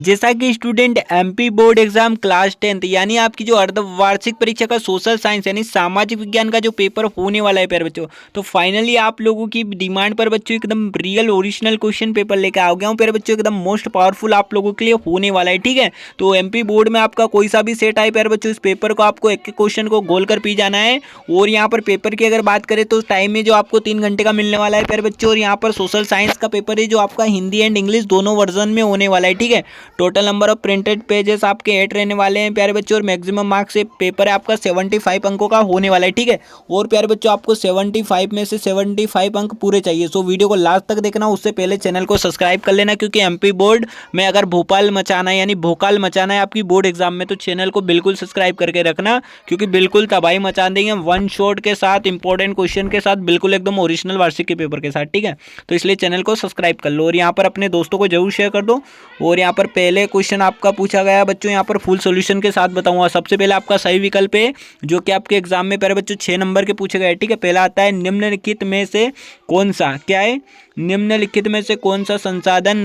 जैसा कि student MP board exam class 10th यानी आपकी जो अर्धवार्षिक परीक्षा का सोशल साइंस यानी सामाजिक विज्ञान का जो पेपर होने वाला है प्यारे बच्चों, तो फाइनली आप लोगों की डिमांड पर बच्चों एकदम रियल ओरिजिनल क्वेश्चन पेपर लेकर आ गया हूँ प्यारे बच्चों। एकदम मोस्ट पावरफुल आप लोगों के लिए होने वाला है, ठीक है। तो एमपी बोर्ड में आपका कोई सा भी सेट आए प्यारे बच्चों, इस पेपर को आपको एक एक क्वेश्चन को गोल कर पी जाना है। और यहाँ पर पेपर की अगर बात करें तो टाइम में जो आपको 3 घंटे का मिलने वाला है प्यारे बच्चों। और यहाँ पर सोशल साइंस का पेपर है जो आपका हिंदी एंड इंग्लिश दोनों वर्जन में होने वाला है, ठीक है। Total number of printed pages आपके 8 रहने वाले हैं प्यारे बच्चों। और मैक्सिमम मार्क्स से पेपर है आपका 75 अंकों का होने वाला है, ठीक है। और प्यारे बच्चों आपको 75 में से 75 अंक पूरे चाहिए। सो वीडियो को लास्ट तक देखना, उससे पहले चैनल को सब्सक्राइब कर लेना, क्योंकि एमपी बोर्ड में अगर भोपाल मचाना है यानी भोकाल मचाना है आपकी बोर्ड एग्जाम में, तो चैनल को बिल्कुल सब्सक्राइब करके रखना, क्योंकि बिल्कुल तबाही मचा देंगे वन शॉट के साथ, इंपॉर्टेंट क्वेश्चन के साथ, बिल्कुल एकदम ओरिजिनल वार्षिक के पेपर के साथ, ठीक है। तो इसलिए चैनल को सब्सक्राइब कर लो और यहाँ पर अपने दोस्तों को जरूर शेयर कर दो। और यहाँ पर पहले क्वेश्चन आपका पूछा गया बच्चों, यहाँ पर फुल सॉल्यूशन के साथ बताऊंगा। सबसे पहले आपका सही विकल्प है जो कि आपके एग्जाम में प्यारे बच्चों 6 नंबर के पूछे गए, ठीक है। पहला आता है निम्नलिखित में से कौन सा, क्या है, निम्नलिखित में से कौन सा संसाधन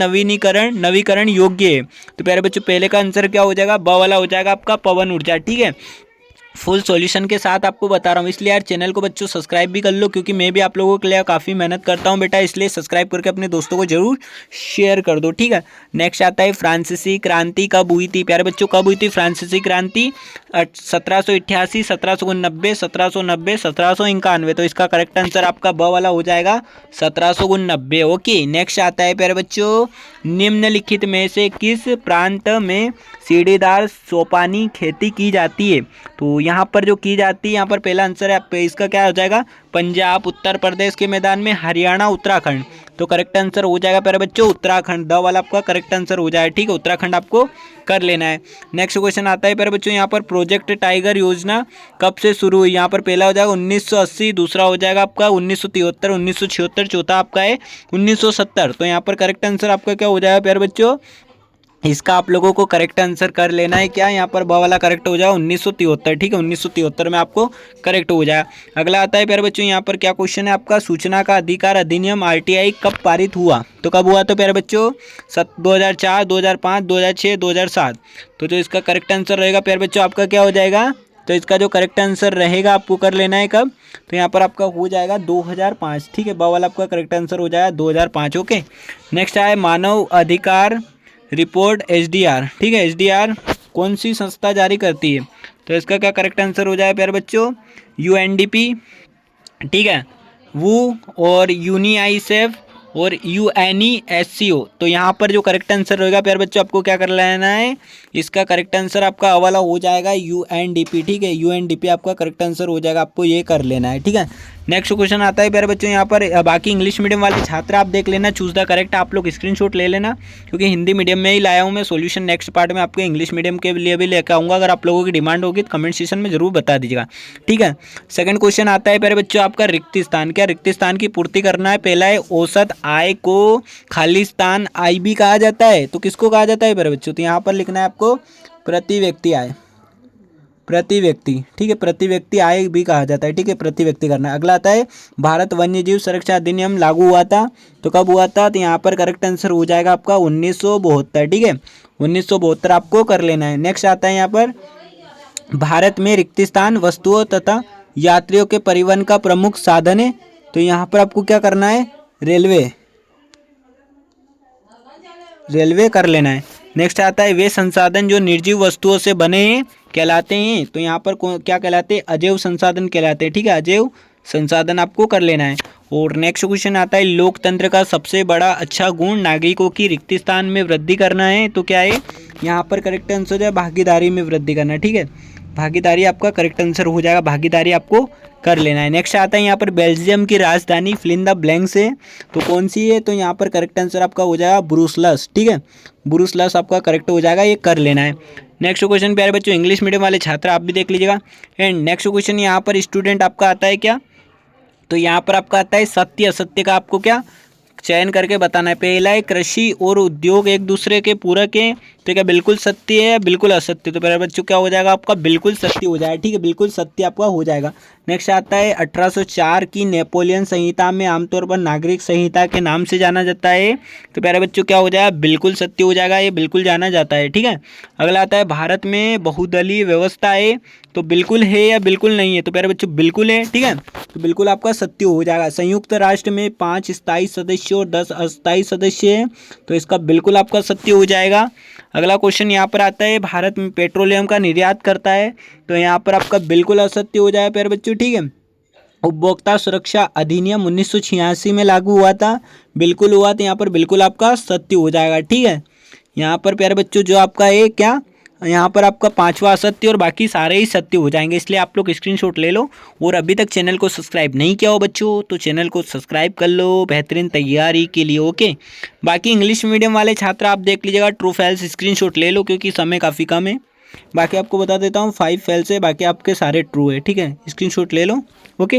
नवीकरण योग्य है। तो प्यारे बच्चों पहले का आंसर क्या हो जाएगा, ब वाला हो जाएगा आपका पवन ऊर्जा, ठीक है। फुल सॉल्यूशन के साथ आपको बता रहा हूँ, इसलिए यार चैनल को बच्चों सब्सक्राइब भी कर लो, क्योंकि मैं भी आप लोगों के लिए काफ़ी मेहनत करता हूँ बेटा, इसलिए सब्सक्राइब करके अपने दोस्तों को जरूर शेयर कर दो, ठीक है। नेक्स्ट आता है फ्रांसीसी क्रांति कब हुई थी प्यारे बच्चों, कब हुई थी फ्रांसीसी क्रांति, 1788, 1790, 1790, 1791। तो इसका करेक्ट आंसर आपका ब वाला हो जाएगा 1790, ओके। नेक्स्ट आता है प्यारे बच्चों, निम्नलिखित में से किस प्रांत में सीढ़ीदार सोपानी खेती की जाती है। तो यहाँ पर जो की जाती है, यहाँ पर पहला आंसर है इसका क्या हो जाएगा, पंजाब, उत्तर प्रदेश के मैदान में, हरियाणा, उत्तराखंड। तो करेक्ट आंसर हो जाएगा प्यारे बच्चों उत्तराखंड, द वाला आपका करेक्ट आंसर हो जाएगा, ठीक है। उत्तराखंड आपको कर लेना है। नेक्स्ट क्वेश्चन आता है प्यारे बच्चों, यहाँ पर प्रोजेक्ट टाइगर योजना कब से शुरू हुई। यहाँ पर पहला हो जाएगा 1980, दूसरा हो जाएगा आपका 1973, 1976, चौथा आपका है 1970। तो यहाँ पर करेक्ट आंसर आपका क्या हो जाएगा प्यारे बच्चों, इसका आप लोगों को करेक्ट आंसर कर लेना है, क्या यहाँ पर ब वाला करेक्ट हो जाएगा 1973, ठीक है। 1973 में आपको करेक्ट हो जाएगा। अगला आता है प्यारे बच्चों, यहाँ पर क्या क्वेश्चन है आपका, सूचना का अधिकार अधिनियम आरटीआई कब पारित हुआ। तो कब हुआ, तो प्यारे बच्चों 2004, 2005, 2006, 2007। तो जो इसका करेक्ट आंसर रहेगा प्यारे बच्चों आपका क्या हो जाएगा, तो इसका जो करेक्ट आंसर रहेगा आपको कर लेना है कब, तो यहाँ पर आपका हो जाएगा 2005, ठीक है। ब वाला आपका करेक्ट आंसर हो जाएगा 2005, ओके। नेक्स्ट आए मानव अधिकार रिपोर्ट एसडीआर, ठीक है। एसडीआर कौन सी संस्था जारी करती है। तो इसका क्या करेक्ट आंसर हो जाए प्यारे बच्चों, यूएनडीपी, ठीक है, वो और यूनिआईसेफ और यूएनईएससीओ। तो यहाँ पर जो करेक्ट आंसर रहेगा प्यारे बच्चों आपको क्या कर लेना है, इसका करेक्ट आंसर आपका अवाला हो जाएगा यूएनडीपी, ठीक है। यूएनडीपी आपका करेक्ट आंसर हो जाएगा, आपको ये कर लेना है, ठीक है। नेक्स्ट क्वेश्चन आता है प्यारे बच्चों, यहाँ पर बाकी इंग्लिश मीडियम वाले छात्र आप देख लेना, चूज द करेक्ट, आप लोग स्क्रीनशॉट ले लेना, क्योंकि हिंदी मीडियम में ही लाया हूँ मैं सॉल्यूशन। नेक्स्ट पार्ट में आपको इंग्लिश मीडियम के लिए भी लेकर आऊँगा, अगर आप लोगों की डिमांड होगी तो कमेंट सेक्शन में जरूर बता दीजिएगा, ठीक है। सेकंड क्वेश्चन आता है प्यारे बच्चों आपका रिक्त स्थान, क्या रिक्त स्थान की पूर्ति करना है। पहला है औसत आय को खाली स्थान आय भी कहा जाता है, तो किसको कहा जाता है प्यारे बच्चों, तो यहाँ पर लिखना है आपको प्रति व्यक्ति आय, प्रति व्यक्ति, ठीक है। प्रति व्यक्ति आय भी कहा जाता है, ठीक है, प्रति व्यक्ति करना है। अगला आता है भारत वन्य जीव संरक्षण अधिनियम लागू हुआ था, तो कब हुआ था, तो यहाँ पर करेक्ट आंसर हो जाएगा आपका 1972, ठीक है। 1972 आपको कर लेना है। नेक्स्ट आता है यहाँ पर भारत में रिक्त स्थान वस्तुओं तथा यात्रियों के परिवहन का प्रमुख साधन है, तो यहाँ पर आपको क्या करना है, रेलवे कर लेना है। नेक्स्ट आता है वे संसाधन जो निर्जीव वस्तुओं से बने हैं कहलाते हैं, तो यहाँ पर क्या कहलाते हैं, अजैव संसाधन कहलाते हैं, ठीक है। अजैव संसाधन आपको कर लेना है। और नेक्स्ट क्वेश्चन आता है लोकतंत्र का सबसे बड़ा अच्छा गुण नागरिकों की रिक्त स्थान में वृद्धि करना है, तो क्या है, यहाँ पर करेक्ट आंसर है भागीदारी में वृद्धि करना, ठीक है। भागीदारी आपका करेक्ट आंसर हो जाएगा, भागीदारी आपको कर लेना है। नेक्स्ट आता है यहाँ पर बेल्जियम की राजधानी फिल इन द ब्लैंक्स है, तो कौन सी है, तो यहाँ पर करेक्ट आंसर आपका हो जाएगा ब्रुसल्स, ठीक है। ब्रुसल्स आपका करेक्ट हो जाएगा, ये कर लेना है। नेक्स्ट क्वेश्चन प्यारे बच्चों इंग्लिश मीडियम वाले छात्र आप भी देख लीजिएगा। एंड नेक्स्ट क्वेश्चन यहाँ पर स्टूडेंट आपका आता है क्या, तो यहाँ पर आपका आता है सत्य, असत्य का आपको क्या चयन करके बताना है। पहला है कृषि और उद्योग एक दूसरे के पूरक हैं, तो क्या बिल्कुल सत्य है या बिल्कुल असत्य? तो प्यारे बच्चों क्या हो जाएगा आपका, बिल्कुल सत्य हो जाएगा। ठीक है, बिल्कुल सत्य आपका हो जाएगा। नेक्स्ट आता है 1804 की नेपोलियन संहिता में आमतौर पर नागरिक संहिता के नाम से जाना जाता है, तो प्यारे बच्चों क्या हो जाएगा, बिल्कुल सत्य हो जाएगा, ये बिल्कुल जाना जाता है। ठीक है, अगला आता है भारत में बहुदलीय व्यवस्था है, तो बिल्कुल है या बिल्कुल नहीं है? तो प्यारे बच्चों बिल्कुल है। ठीक है, तो बिल्कुल आपका सत्य हो जाएगा। संयुक्त राष्ट्र में 5 स्थायी सदस्य और 10 अस्थायी सदस्य हैं, तो इसका बिल्कुल आपका सत्य हो जाएगा। अगला क्वेश्चन यहाँ पर आता है भारत में पेट्रोलियम का निर्यात करता है, तो यहाँ पर आपका बिल्कुल असत्य हो जाएगा प्यारे बच्चों। ठीक है, उपभोक्ता सुरक्षा अधिनियम 1986 में लागू हुआ था, बिल्कुल हुआ, तो यहाँ पर बिल्कुल आपका सत्य हो जाएगा। ठीक है, यहाँ पर प्यारे बच्चों जो आपका है क्या, यहाँ पर आपका 5वां असत्य और बाकी सारे ही सत्य हो जाएंगे, इसलिए आप लोग स्क्रीनशॉट ले लो। और अभी तक चैनल को सब्सक्राइब नहीं किया हो बच्चों, तो चैनल को सब्सक्राइब कर लो बेहतरीन तैयारी के लिए। ओके, बाकी इंग्लिश मीडियम वाले छात्र आप देख लीजिएगा, ट्रू फैल्स स्क्रीनशॉट ले लो क्योंकि समय काफ़ी कम है। बाकी आपको बता देता हूँ 5 फेल्स है, बाकी आपके सारे ट्रू है। ठीक है, स्क्रीनशॉट ले लो। ओके,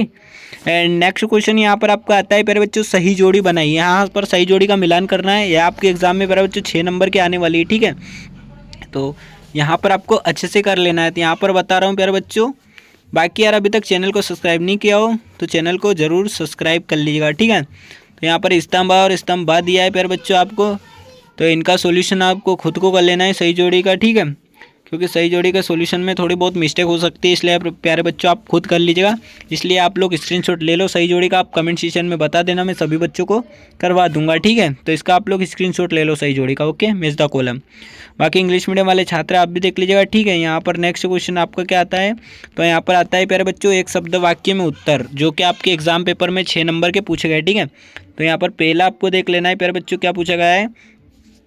एंड नेक्स्ट क्वेश्चन यहाँ पर आपका आता है प्यारे बच्चों, सही जोड़ी बनाइए। यहाँ पर सही जोड़ी का मिलान करना है, यह आपके एग्जाम में प्यारे बच्चों 6 नंबर के आने वाली है। ठीक है, तो यहाँ पर आपको अच्छे से कर लेना है, तो यहाँ पर बता रहा हूँ प्यारे बच्चों। बाकी यार अभी तक चैनल को सब्सक्राइब नहीं किया हो तो चैनल को ज़रूर सब्सक्राइब कर लीजिएगा। ठीक है, तो यहाँ पर स्तंभ और स्तंभ बा दिया है प्यारे बच्चों आपको, तो इनका सॉल्यूशन आपको खुद को कर लेना है सही जोड़ी का। ठीक है, क्योंकि सही जोड़ी का सॉल्यूशन में थोड़ी बहुत मिस्टेक हो सकती है, इसलिए आप प्यारे बच्चों आप खुद कर लीजिएगा। इसलिए आप लोग स्क्रीनशॉट ले लो सही जोड़ी का, आप कमेंट सेक्शन में बता देना, मैं सभी बच्चों को करवा दूंगा। ठीक है, तो इसका आप लोग स्क्रीनशॉट ले लो सही जोड़ी का। Okay, match the column. बाकी इंग्लिश मीडियम वाले छात्र आप भी देख लीजिएगा। ठीक है, यहाँ पर नेक्स्ट क्वेश्चन आपका क्या आता है, तो यहाँ पर आता है प्यारे बच्चों एक शब्द वाक्य में उत्तर, जो कि आपके एग्जाम पेपर में 6 नंबर के पूछे गए। ठीक है, तो यहाँ पर पहला आपको देख लेना है प्यारे बच्चों क्या पूछा गया है।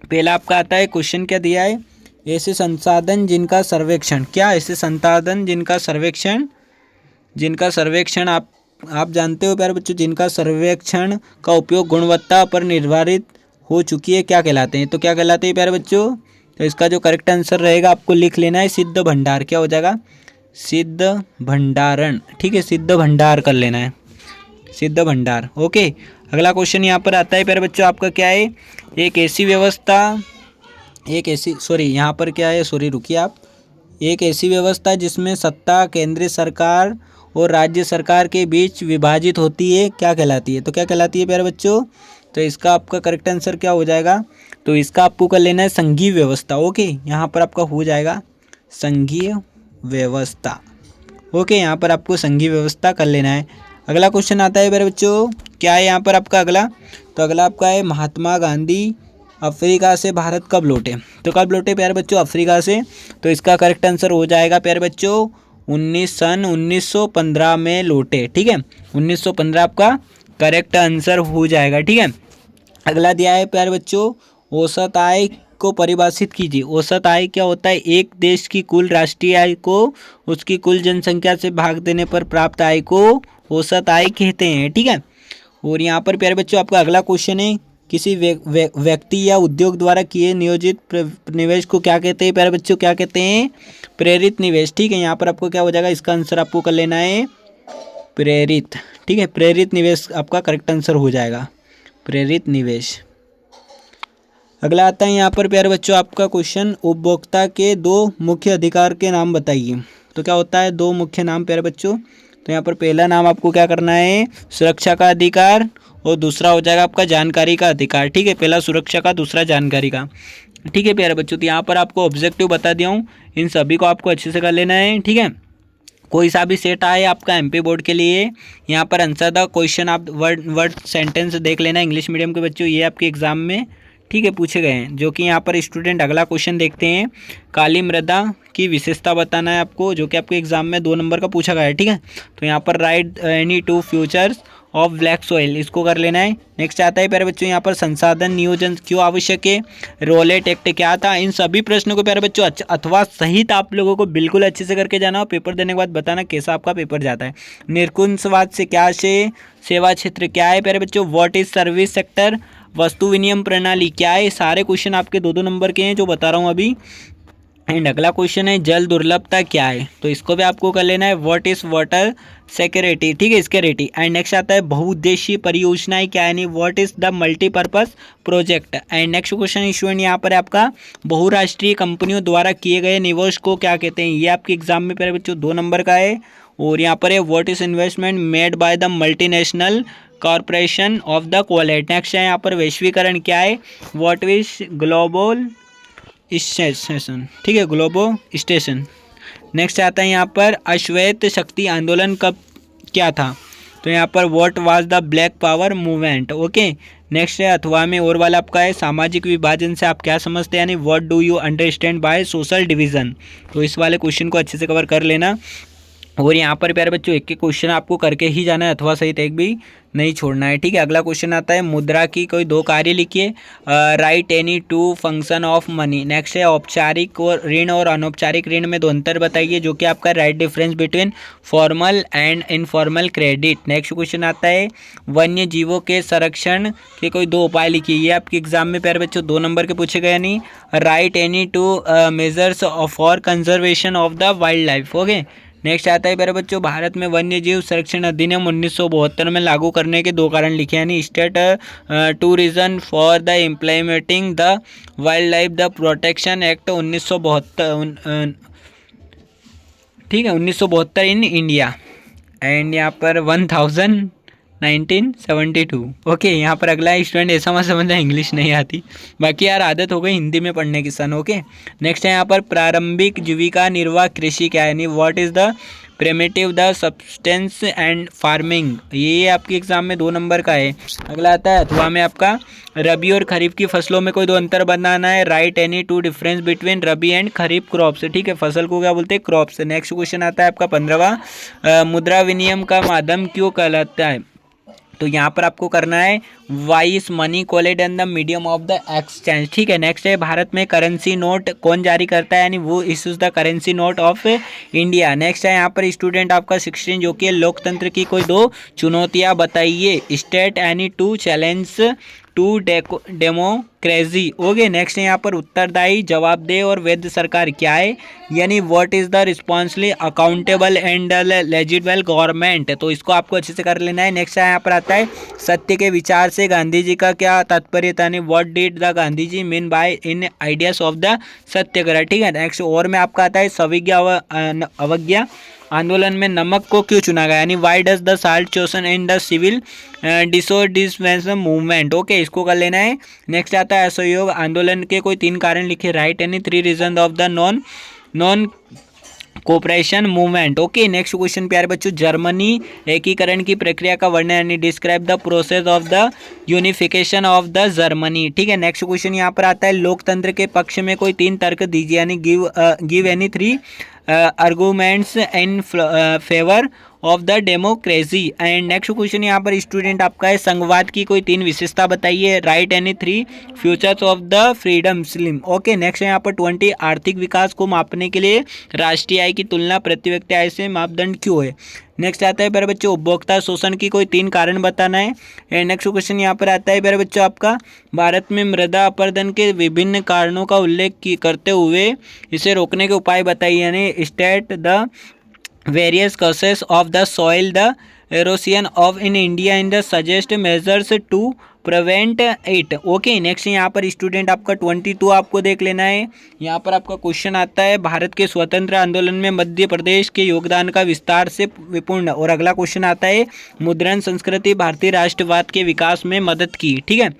पहला आपका आता है क्वेश्चन क्या दिया है, ऐसे संसाधन जिनका सर्वेक्षण, क्या ऐसे संसाधन जिनका सर्वेक्षण आप जानते हो प्यारे बच्चों, जिनका सर्वेक्षण का उपयोग गुणवत्ता पर निर्धारित हो चुकी है, क्या कहलाते हैं? तो क्या कहलाते हैं प्यारे बच्चों? तो इसका जो करेक्ट आंसर रहेगा आपको लिख लेना है सिद्ध भंडार। क्या हो जाएगा? सिद्ध भंडारण। ठीक है, सिद्ध भंडार कर लेना है, सिद्ध भंडार। ओके, अगला क्वेश्चन यहाँ पर आता है प्यारे बच्चों आपका क्या है, एक ऐसी व्यवस्था जिसमें सत्ता केंद्रीय सरकार और राज्य सरकार के बीच विभाजित होती है, क्या कहलाती है? तो क्या कहलाती है प्यारे बच्चों? तो इसका आपका करेक्ट आंसर क्या हो जाएगा? तो इसका आपको कर लेना है संघीय व्यवस्था। ओके, यहाँ पर आपका हो जाएगा संघीय व्यवस्था। ओके, यहाँ पर आपको संघीय व्यवस्था कर लेना है। अगला क्वेश्चन आता है प्यारे बच्चों, क्या है यहाँ पर आपका अगला? तो अगला आपका है महात्मा गांधी अफ्रीका से भारत कब लौटे? तो कब लौटे प्यारे बच्चों अफ्रीका से? तो इसका करेक्ट आंसर हो जाएगा प्यारे बच्चों 1915 में लौटे। ठीक है, 1915 आपका करेक्ट आंसर हो जाएगा। ठीक है, अगला दिया है प्यारे बच्चों, औसत आय को परिभाषित कीजिए। औसत आय क्या होता है? एक देश की कुल राष्ट्रीय आय को उसकी कुल जनसंख्या से भाग देने पर प्राप्त आय को औसत आय कहते हैं। ठीक है, और यहाँ पर प्यारे बच्चों आपका अगला क्वेश्चन है, किसी व्यक्ति या उद्योग द्वारा किए नियोजित निवेश को क्या कहते हैं प्यारे बच्चों? क्या कहते हैं? प्रेरित निवेश। ठीक है, यहाँ पर आपको क्या हो जाएगा, इसका आंसर आपको कर लेना है प्रेरित। ठीक है, प्रेरित निवेश आपका करेक्ट आंसर हो जाएगा, प्रेरित निवेश। अगला आता है यहाँ पर प्यारे बच्चों आपका क्वेश्चन, उपभोक्ता के 2 मुख्य अधिकार के नाम बताइए। तो क्या होता है 2 मुख्य नाम प्यारे बच्चों? तो यहाँ पर पहला नाम आपको क्या करना है, सुरक्षा का अधिकार, और दूसरा हो जाएगा आपका जानकारी का अधिकार। ठीक है, पहला सुरक्षा का, दूसरा जानकारी का। ठीक है प्यारे बच्चों, तो यहाँ पर आपको ऑब्जेक्टिव बता दिया हूँ, इन सभी को आपको अच्छे से कर लेना है। ठीक है, कोई सा भी सेट आए आपका एमपी बोर्ड के लिए, यहाँ पर आंसर द क्वेश्चन आप वर्ड सेंटेंस देख लेना इंग्लिश मीडियम के बच्चों, ये आपके एग्जाम में ठीक है पूछे गए हैं। जो कि यहाँ पर स्टूडेंट अगला क्वेश्चन देखते हैं, काली मृदा की विशेषता बताना है आपको, जो कि आपके एग्जाम में 2 नंबर का पूछा गया है। ठीक है, तो यहाँ पर right any 2 futures of black soil, इसको कर लेना है। नेक्स्ट आता है प्यारे बच्चों यहाँ पर संसाधन नियोजन क्यों आवश्यक है, रोलेट एक्ट क्या था। इन सभी प्रश्नों को प्यारे बच्चों अथवा सहित आप लोगों को बिल्कुल अच्छे से करके जाना, और पेपर देने के बाद बताना कैसा आपका पेपर जाता है। निरकुंसवाद से क्या से सेवा क्षेत्र क्या है प्यारे बच्चों, व्हाट इज सर्विस सेक्टर, वस्तु विनिमय प्रणाली क्या है। सारे क्वेश्चन आपके 2-2 नंबर के हैं जो बता रहा हूँ अभी। एंड अगला क्वेश्चन है जल दुर्लभता क्या है, तो इसको भी आपको कर लेना है व्हाट इज वाटर सिक्योरिटी, ठीक है, सिक्योरिटी। एंड नेक्स्ट आता है बहुउद्देशीय परियोजनाएं क्या है, यानी what is the multipurpose project. And next question student यहाँ पर है आपका बहुराष्ट्रीय कंपनियों द्वारा किए गए निवेश को क्या कहते हैं, ये आपके एग्जाम में प्यारे बच्चों 2 नंबर का है। और यहाँ पर है what is investment made by the multinational corporation of the quality. Next है यहाँ पर वैश्वीकरण क्या है, व्हाट इज ग्लोबल स्टेशन, ठीक है, ग्लोबो स्टेशन। नेक्स्ट आता है यहाँ पर अश्वेत शक्ति आंदोलन कब क्या था, तो यहाँ पर what was the black power movement. Okay, next है अथवा में और वाला आपका है सामाजिक विभाजन से आप क्या समझते हैं, यानी what do you understand by social division. तो इस वाले क्वेश्चन को अच्छे से कवर कर लेना। और यहाँ पर प्यारे बच्चों एक एक क्वेश्चन आपको करके ही जाना है, अथवा सहित एक भी नहीं छोड़ना है, ठीक है। अगला क्वेश्चन आता है मुद्रा की कोई 2 कार्य लिखिए, right any 2 function of money. Next है औपचारिक और ऋण और अनौपचारिक ऋण में 2 अंतर बताइए, जो कि आपका right difference between formal and informal credit. Next question आता है वन्य जीवों के संरक्षण के कोई 2 उपाय लिखिए, ये आपके एग्जाम में प्यारे बच्चों 2 नंबर के पूछे गए, नहीं right any 2 measures for conservation of the wild life. Okay, next आता है प्यारे बच्चों भारत में वन्य जीव संरक्षण अधिनियम 1972 में लागू करने के 2 कारण लिखे, यानी state 2 reason for the implementing the wild life the protection act 1972, ठीक है, 1972 इन इंडिया। एंड यहाँ पर 1972। ओके, यहाँ पर अगला स्टूडेंट ऐसा मत समझना इंग्लिश नहीं आती, बाकी यार आदत हो गई हिंदी में पढ़ने की सन। ओके, नेक्स्ट है यहाँ पर प्रारंभिक जीविका निर्वाह कृषि क्या है, यानी what is the primitive the substance and farming, ये आपके एग्जाम में 2 नंबर का है। अगला आता है अथवा में आपका रबी और खरीफ की फसलों में कोई 2 अंतर बनाना है, right any 2 difference between rabi and kharif crops, ठीक है, फसल को क्या बोलते हैं, क्रॉप्स। नेक्स्ट क्वेश्चन आता है आपका 15वां मुद्रा विनिमय का माध्यम क्यों कहलाता है, तो यहाँ पर आपको करना है why is money called and the medium of the exchange, ठीक है। नेक्स्ट है भारत में करेंसी नोट कौन जारी करता है, यानी वो issues the currency note of India. Next है यहाँ पर स्टूडेंट आपका 16 जो कि लोकतंत्र की कोई 2 चुनौतियाँ बताइए, state any 2 challenge to democracy. Okay, next है यहाँ पर उत्तरदायी जवाबदेह और वैध सरकार क्या है, यानी what is the responsibly accountable and legible government, तो इसको आपको अच्छे से कर लेना है। नेक्स्ट यहाँ पर आता है सत्य के विचार से गांधी जी का क्या तात्पर्य था, यानी what did the Gandhi ji mean by in ideas of the satyagraha, ठीक है। नेक्स्ट और में आपका आता है सविज्ञा अवज्ञा आंदोलन में नमक को क्यों चुना गया, यानी why does the salt chosen in the civil disobedience movement. Okay, इसको कर लेना है। नेक्स्ट आता है असहयोग आंदोलन के कोई 3 कारण लिखे, write any 3 reason of the non cooperation movement. Okay, next question प्यारे बच्चों जर्मनी एकीकरण की प्रक्रिया का वर्णन, यानी describe the process of the unification of the Germany, ठीक है। नेक्स्ट क्वेश्चन यहाँ पर आता है लोकतंत्र के पक्ष में कोई 3 तर्क दीजिए, यानी give any 3 arguments in favour of the democracy. And next question यहाँ पर स्टूडेंट आपका है संघवाद की कोई 3 विशेषता बताइए, right any 3 futures of the freedom slim. Okay, next है यहाँ पर 20 आर्थिक विकास को मापने के लिए राष्ट्रीय आय की तुलना प्रति व्यक्ति आय से मापदंड क्यों है। नेक्स्ट आता है प्यारे बच्चों उपभोक्ता शोषण की कोई 3 कारण बताना है। एंड नेक्स्ट क्वेश्चन यहाँ पर आता है प्यारे बच्चों आपका भारत में मृदा अपरदन के विभिन्न कारणों का उल्लेख करते हुए इसे रोकने के उपाय बताइए, यानी state the various causes of the soil the erosion of in India and the suggest measures to prevent it। Okay, next यहाँ पर स्टूडेंट आपका 22 आपको देख लेना है। यहाँ पर आपका क्वेश्चन आता है भारत के स्वतंत्र आंदोलन में मध्य प्रदेश के योगदान का विस्तार से विपूर्ण। और अगला क्वेश्चन आता है मुद्रण संस्कृति भारतीय राष्ट्रवाद के विकास में मदद की, ठीक है।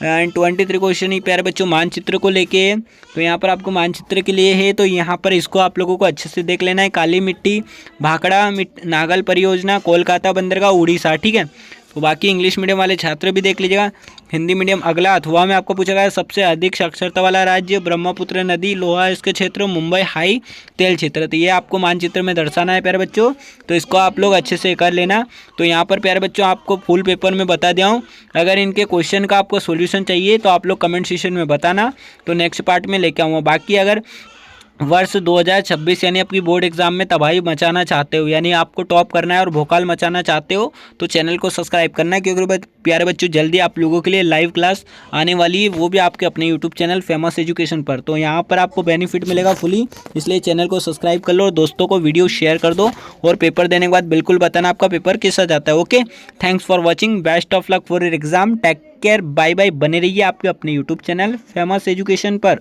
एंड 23 क्वेश्चन ही प्यारे बच्चों मानचित्र को लेके, तो यहाँ पर आपको मानचित्र के लिए है, तो यहाँ पर इसको आप लोगों को अच्छे से देख लेना है। काली मिट्टी भाखड़ा नागल परियोजना कोलकाता बंदरगाह उड़ीसा, ठीक है। तो बाकी इंग्लिश मीडियम वाले छात्र भी देख लीजिएगा। हिंदी मीडियम अगला अथवा में आपको पूछा गया सबसे अधिक साक्षरता वाला राज्य ब्रह्मपुत्र नदी लोहा इसके क्षेत्र मुंबई हाई तेल क्षेत्र, तो ये आपको मानचित्र में दर्शाना है प्यारे बच्चों, तो इसको आप लोग अच्छे से कर लेना। तो यहाँ पर प्यारे बच्चों आपको फुल पेपर में बता दिया हूँ, अगर इनके क्वेश्चन का आपको सोल्यूशन चाहिए तो आप लोग कमेंट सेक्शन में बताना, तो नेक्स्ट पार्ट में लेके आऊँगा। बाकी अगर वर्ष 2026 यानी आपकी बोर्ड एग्जाम में तबाही मचाना चाहते हो, यानी आपको टॉप करना है और भोकाल मचाना चाहते हो, तो चैनल को सब्सक्राइब करना है, क्योंकि प्यारे बच्चों जल्दी आप लोगों के लिए लाइव क्लास आने वाली है, वो भी आपके अपने यूट्यूब चैनल फेमस एजुकेशन पर। तो यहाँ पर आपको बेनिफिट मिलेगा फुली, इसलिए चैनल को सब्सक्राइब कर लो और दोस्तों को वीडियो शेयर कर दो, और पेपर देने के बाद बिल्कुल बताना आपका पेपर कैसा जाता है। Okay, thanks for watching, best of luck for your exam, take care, bye bye. बने रहिए आपके अपने यूट्यूब चैनल फेमस एजुकेशन पर।